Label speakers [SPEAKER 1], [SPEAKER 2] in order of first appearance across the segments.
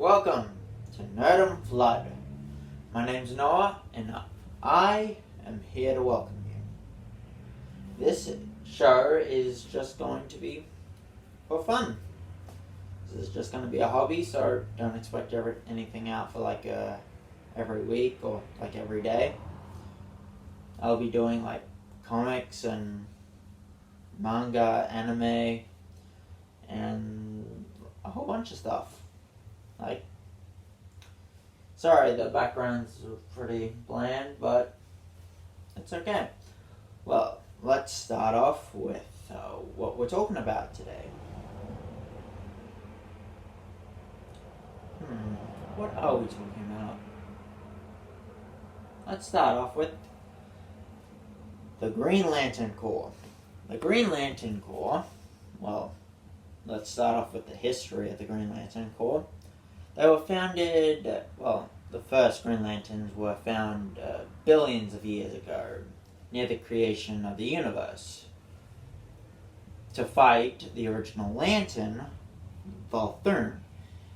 [SPEAKER 1] Welcome to Nerd and Flood. My name's Noah, and I am here to welcome you. This show is just going to be for fun. This is just going to be a hobby, so don't expect anything out for every week or every day. I'll be doing comics and manga, anime, and a whole bunch of stuff. Sorry, the background's pretty bland, but it's okay. Well, let's start off with what we're talking about today. What are we talking about? Let's start off with the Green Lantern Corps. The Green Lantern Corps, well, let's start off with the history of the Green Lantern Corps. They were founded, the first Green Lanterns were found billions of years ago, near the creation of the universe, to fight the original Lantern, Volthoom.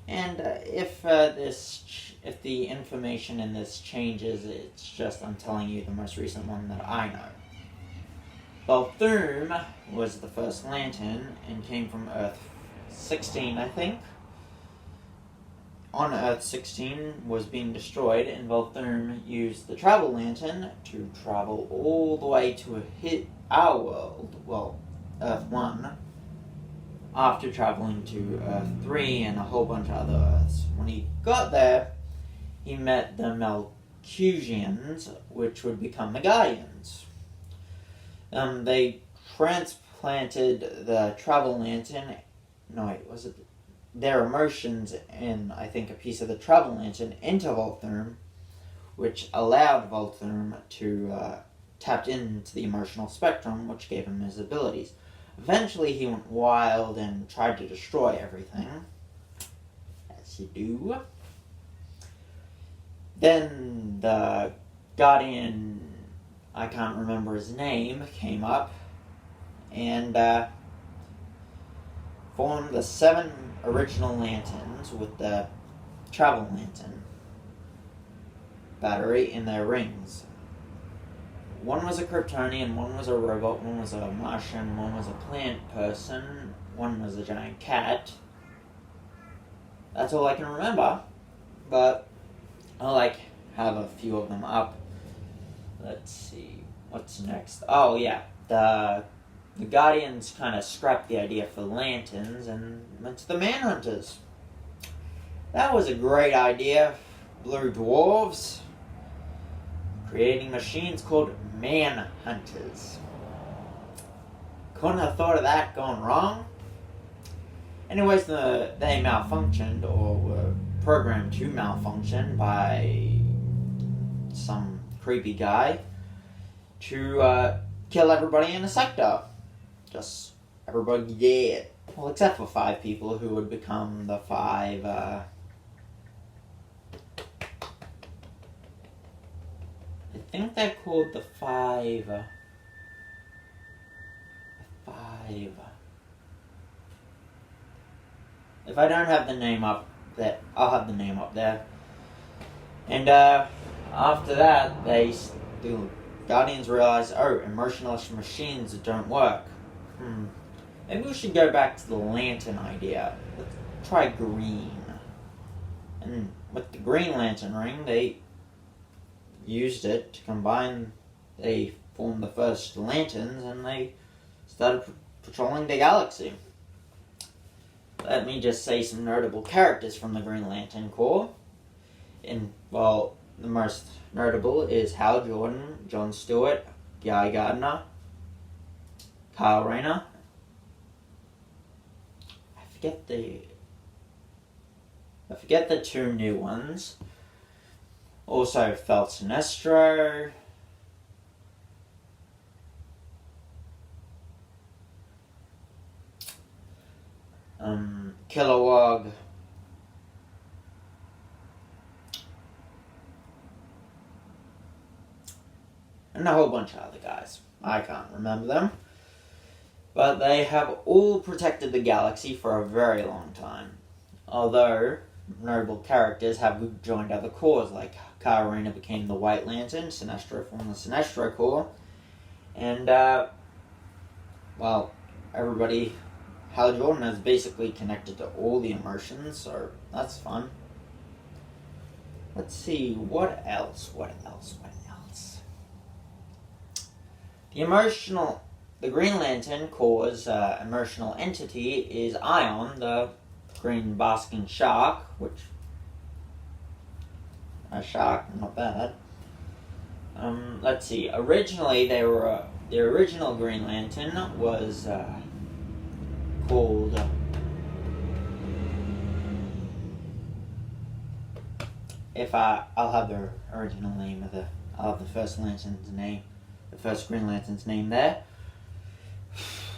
[SPEAKER 1] And if the information in this changes, it's just I'm telling you the most recent one that I know. Volthoom was the first Lantern and came from Earth 16, I think. On Earth 16 was being destroyed, and Volthoom used the Travel Lantern to travel all the way to our world, Earth 1, after traveling to Earth 3 and a whole bunch of other Earths. When he got there, he met the Malcusians, which would become the Guardians. They transplanted the Travel Lantern, their emotions and I think a piece of the Travel Lantern into Volthoom, which allowed Volthoom to tap into the emotional spectrum, which gave him his abilities. Eventually he went wild and tried to destroy everything, as you do. Then the Guardian, I can't remember his name, came up and formed the 7 original lanterns with the Travel Lantern battery in their rings. One was a Kryptonian, one was a robot, one was a Martian, one was a plant person, one was a giant cat. That's all I can remember, but I'll have a few of them up. Let's see, what's next? Oh yeah, the Guardians kind of scrapped the idea for the Lanterns and went to the Manhunters. That was a great idea. Blue Dwarves creating machines called Manhunters. Couldn't have thought of that going wrong. Anyways, they malfunctioned, or were programmed to malfunction by some creepy guy to kill everybody in a sector. Just everybody dead. Well, except for 5 people who would become the 5, I think they're called the 5, If I don't have the name up there, I'll have the name up there. And after that, the Guardians realized, emotionless machines don't work. Maybe we should go back to the Lantern idea. Let's try green. And with the Green Lantern ring, they used it to combine. They formed the first Lanterns, and they started patrolling the galaxy. Let me just say some notable characters from the Green Lantern Corps. The most notable is Hal Jordan, John Stewart, Guy Gardner, Kyle Rayner. I forget the 2 new ones. Also Fel Sinestro. Kilowog. And a whole bunch of other guys. I can't remember them. But they have all protected the galaxy for a very long time. Although notable characters have joined other corps, like Karina became the White Lantern, Sinestro formed the Sinestro Corps, and, well, everybody, Hal Jordan is basically connected to all the emotions, so that's fun. Let's see, what else? The Green Lantern Corps' emotional entity is Ion, the green basking shark, which, a shark, not bad. Let's see, originally the original Green Lantern was called I'll have the original name I'll have the first Green Lantern's name there.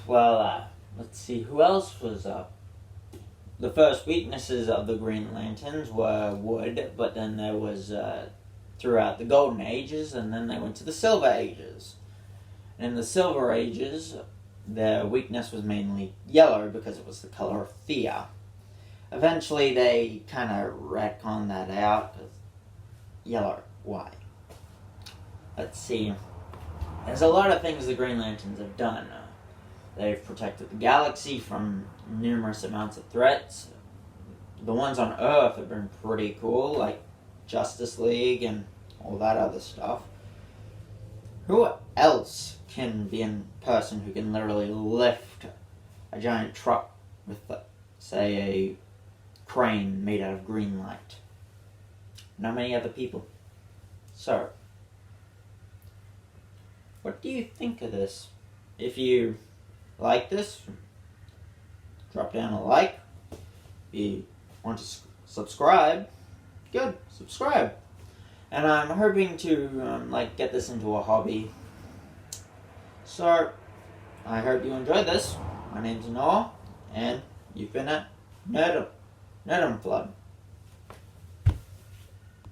[SPEAKER 1] Well, let's see, who else was the first weaknesses of the Green Lanterns were wood, but then there was throughout the Golden Ages, and then they went to the Silver Ages. And in the Silver Ages, their weakness was mainly yellow because it was the color of fear. Eventually, they kind of retconned that out. Yellow, why? Let's see. There's a lot of things the Green Lanterns have done. They've protected the galaxy from numerous amounts of threats. The ones on Earth have been pretty cool, like Justice League and all that other stuff. Who else can be a person who can literally lift a giant truck with, say, a crane made out of green light? Not many other people. So, what do you think of this? If you like this, drop down a like. If you want to subscribe, good, subscribe. And I'm hoping to get this into a hobby. So, I hope you enjoyed this. My name's Noah, and you've been at Nerdum Flood.